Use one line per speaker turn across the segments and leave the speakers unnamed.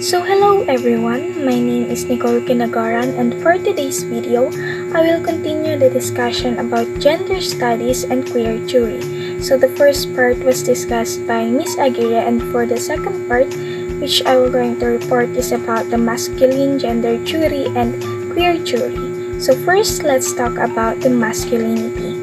So hello everyone, my name is Nicole and for today's video, I will continue the discussion about gender studies and queer theory. So the first part was discussed by Miss Aguirre, and for the second part, which I will going to report, is about the masculine gender theory and queer theory. So first, let's talk about the masculinity.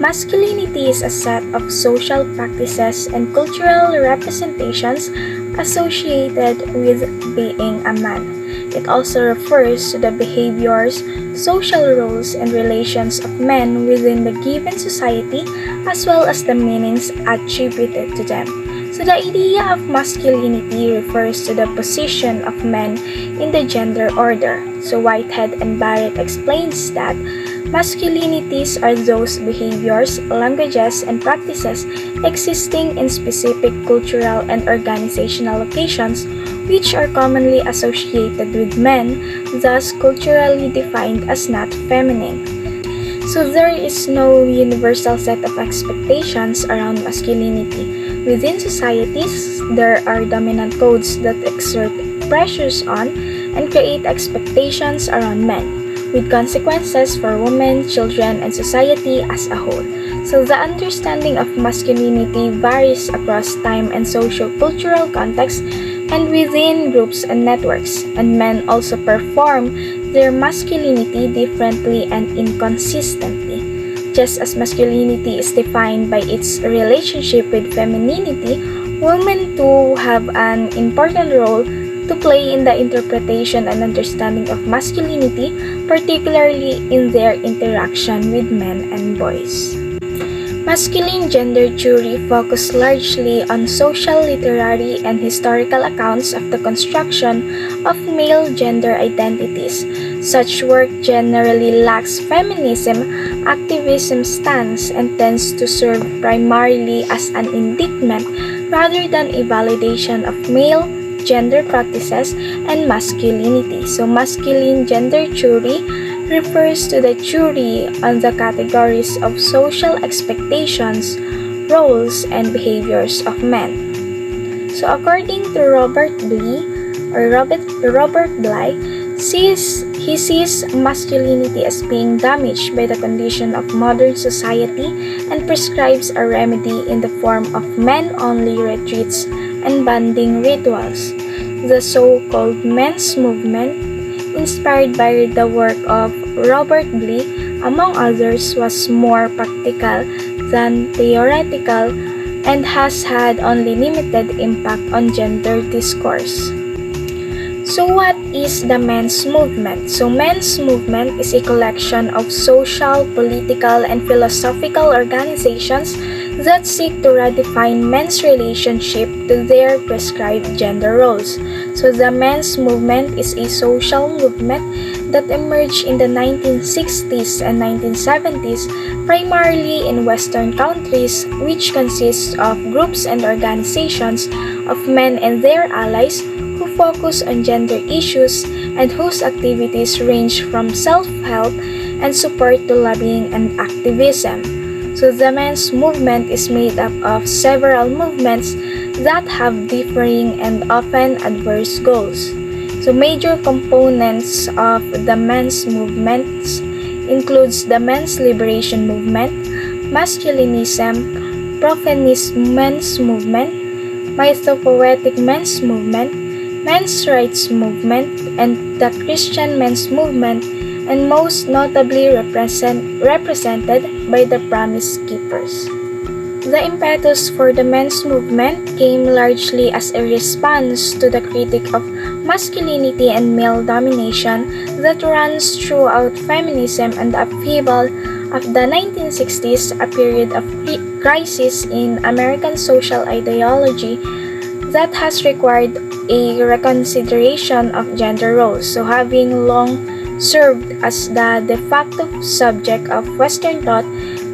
Masculinity is a set of social practices and cultural representations associated with being a man. It also refers to the behaviors, social roles, and relations of men within the given society, as well as the meanings attributed to them. So the idea of masculinity refers to the position of men in the gender order. So Whitehead and Barrett explains that masculinities are those behaviors, languages, and practices existing in specific cultural and organizational locations which are commonly associated with men, thus culturally defined as not feminine. So there is no universal set of expectations around masculinity. Within societies, there are dominant codes that exert pressures on and create expectations around men, with consequences for women, children, and society as a whole. So the understanding of masculinity varies across time and socio-cultural contexts and within groups and networks, and men also perform their masculinity differently and inconsistently. Just as masculinity is defined by its relationship with femininity, women too have an important role to play in the interpretation and understanding of masculinity, particularly in their interaction with men and boys. Masculine gender theory focuses largely on social, literary, and historical accounts of the construction of male gender identities. Such work generally lacks feminism, activism stance, and tends to serve primarily as an indictment rather than a validation of male gender practices and masculinity. So masculine gender theory refers to the theory on the categories of social expectations, roles, and behaviors of men. So according to Robert Bly, he sees masculinity as being damaged by the condition of modern society and prescribes a remedy in the form of men-only retreats and bonding rituals. The so-called men's movement, inspired by the work of Robert Bly, among others, was more practical than theoretical and has had only limited impact on gender discourse. So what is the men's movement? So men's movement is a collection of social, political, and philosophical organizations that seek to redefine men's relationship to their prescribed gender roles. So the men's movement is a social movement that emerged in the 1960s and 1970s, primarily in Western countries, which consists of groups and organizations of men and their allies who focus on gender issues and whose activities range from self-help and support to lobbying and activism. So the men's movement is made up of several movements that have differing and often adverse goals. So major components of the men's movements includes the men's liberation movement, masculinism, pro-feminist men's movement, mythopoetic men's movement, men's rights movement, and the Christian men's movement, and most notably represented by the Promise Keepers. The impetus for the men's movement came largely as a response to the critique of masculinity and male domination that runs throughout feminism and the upheaval of the 1960s, a period of crisis in American social ideology that has required a reconsideration of gender roles. So having long served as the de facto subject of Western thought,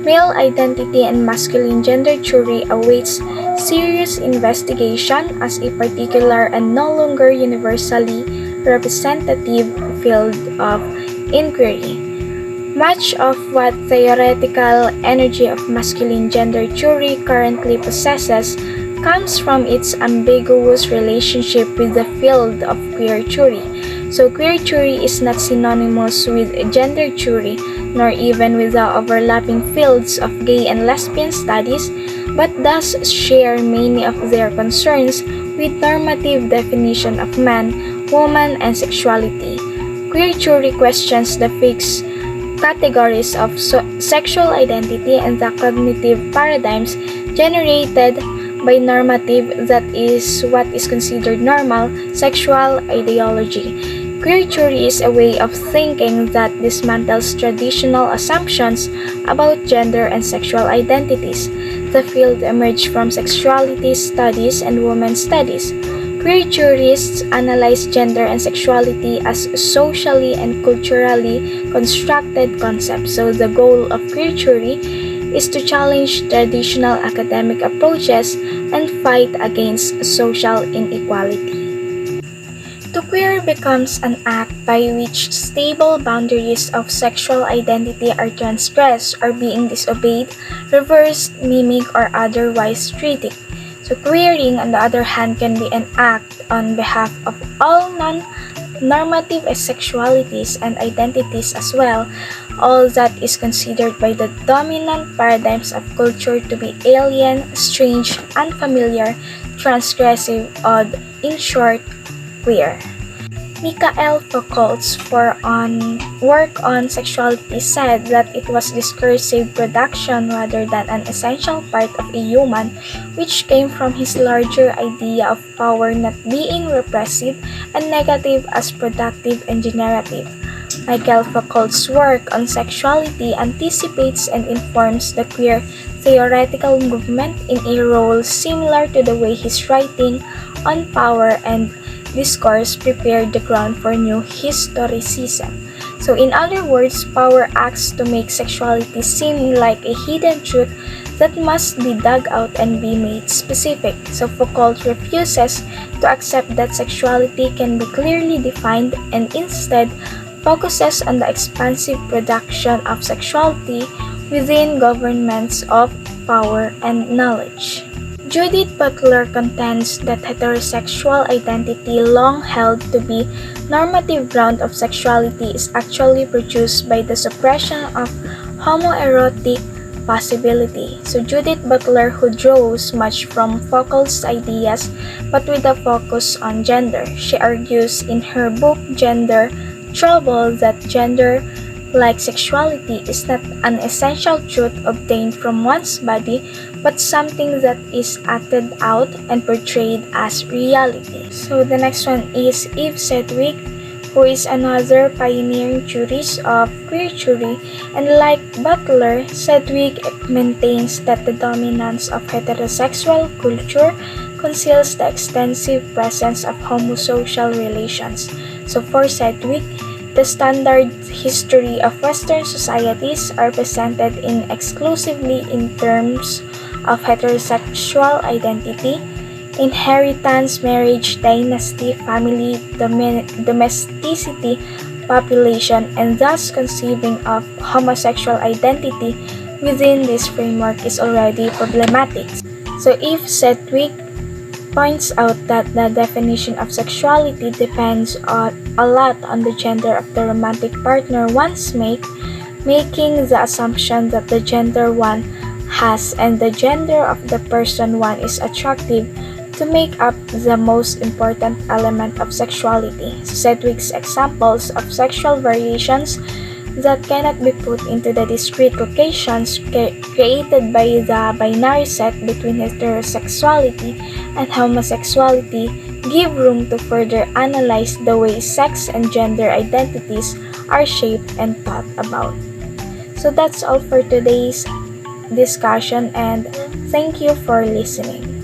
male identity and masculine gender theory awaits serious investigation as a particular and no longer universally representative field of inquiry. Much of what theoretical energy of masculine gender theory currently possesses comes from its ambiguous relationship with the field of queer theory. So queer theory is not synonymous with gender theory, nor even with the overlapping fields of gay and lesbian studies, but does share many of their concerns with normative definition of man, woman, and sexuality. Queer theory questions the fixed categories of sexual identity and the cognitive paradigms generated by normative, that is, what is considered normal, sexual ideology. Queer theory is a way of thinking that dismantles traditional assumptions about gender and sexual identities. The field emerged from sexuality studies and women's studies. Queer theorists analyze gender and sexuality as socially and culturally constructed concepts. So the goal of queer theory is to challenge traditional academic approaches and fight against social inequality. To queer becomes an act by which stable boundaries of sexual identity are transgressed or being disobeyed, reversed, mimicked, or otherwise treated. So queering, on the other hand, can be an act on behalf of all non-normative sexualities and identities as well, all that is considered by the dominant paradigms of culture to be alien, strange, unfamiliar, transgressive, odd, in short, queer. Michael Foucault's work on sexuality said that it was discursive production rather than an essential part of a human, which came from his larger idea of power not being repressive and negative as productive and generative. Michael Foucault's work on sexuality anticipates and informs the queer theoretical movement in a role similar to the way his writing on power and discourse prepared the ground for new historicism. So in other words, power acts to make sexuality seem like a hidden truth that must be dug out and be made specific. So Foucault refuses to accept that sexuality can be clearly defined and instead focuses on the expansive production of sexuality within governments of power and knowledge. Judith Butler contends that heterosexual identity, long held to be normative ground of sexuality, is actually produced by the suppression of homoerotic possibility. So Judith Butler, who draws much from Foucault's ideas but with a focus on gender, she argues in her book Gender Trouble that gender, like sexuality, is not an essential truth obtained from one's body, but something that is acted out and portrayed as reality. So the next one is Eve Sedgwick, who is another pioneering theorist of queer theory, and like Butler, Sedgwick maintains that the dominance of heterosexual culture conceals the extensive presence of homosocial relations. So for Sedgwick, the standard history of Western societies are presented in exclusively in terms of heterosexual identity, inheritance, marriage, dynasty, family, domesticity, population, and thus conceiving of homosexual identity within this framework is already problematic. So Eve Sedgwick points out that the definition of sexuality depends a lot on the gender of the romantic partner one's making the assumption that the gender one has and the gender of the person one is attractive to make up the most important element of sexuality. Sedgwick's examples of sexual variations that cannot be put into the discrete locations created by the binary set between heterosexuality and homosexuality give room to further analyze the way sex and gender identities are shaped and thought about. So that's all for today's discussion, and thank you for listening.